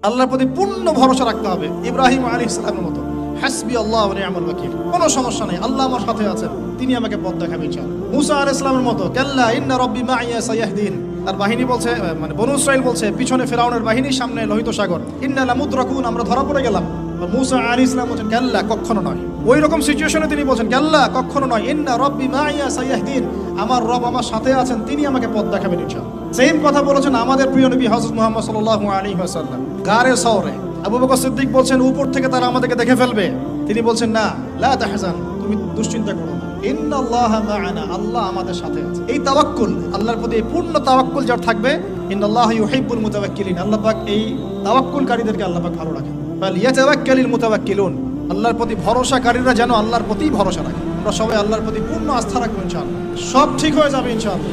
আল্লাহর প্রতি পূর্ণ ভরসা রাখতে হবে। ইব্রাহিম আলাইহিস সালামের মতো হাসবি আল্লাহ ওয়া নি'মাল ওয়াকিল, কোনো সমস্যা নেই, আল্লাহ আমার সাথে আছেন, তিনি আমাকে পথ দেখাবেন ইনশাআল্লাহ। মুসা আলাইহিস সালামের মতো কাল্লা ইন্না রাব্বি মাইয়া সায়াহদিন, তার বাহিনী বলছে, মানে বনু ইসরাইল বলছে, পিছনে ফিরআউনের বাহিনী, সামনে লোহিত সাগর, ইন্না লামুদরাকুন, আমরা ধরা পড়ে গেলাম। মুসা আলাইহিস সালাম বলেন কাল্লা, কখনো নয়। ওই রকম সিচুয়েশনে তিনি বলছেন কাল্লা, কখনো নয়, ইন্না রাব্বি মাইয়া সায়াহদিন, আমার রব আমার সাথে আছেন, তিনি আমাকে পথ দেখাবেন ইনশাআল্লাহ। সেম কথা বলেছেন আমাদের প্রিয় নবী হযরত মুহাম্মদ সাল্লাল্লাহু আলাইহি ওয়াসাল্লাম গারে সওরে। আবু বকর সিদ্দিক বলছেন উপর থেকে তারা আমাদেরকে দেখে ফেলবে, তিনি বলছেন না, লা তাহজান, তুমি দুশ্চিন্তা করো না, ইন্নাল্লাহা মা'ানা, আল্লাহ আমাদের সাথে আছে। এই তাওয়াক্কুল, আল্লাহর প্রতি পূর্ণ তাওয়াক্কুল যার থাকবে, ইন্নাল্লাহা ইউহিব্বুল মুতাওয়াক্কিলিন, আল্লাহ পাক এই তাওয়াক্কুলকারীদেরকে আল্লাহ পাক ভালো রাখেন। বাল ইয়াতাওয়াক্কালিল মুতাওয়াক্কিলুন, আল্লাহর প্রতি ভরসাকারীরা যেন আল্লাহর প্রতি ভরসা রাখে। আমরা সবাই আল্লাহর প্রতি পূর্ণ আস্থা রাখবো ইনশাআল্লাহ, সব ঠিক হয়ে যাবে ইনশাআল্লাহ।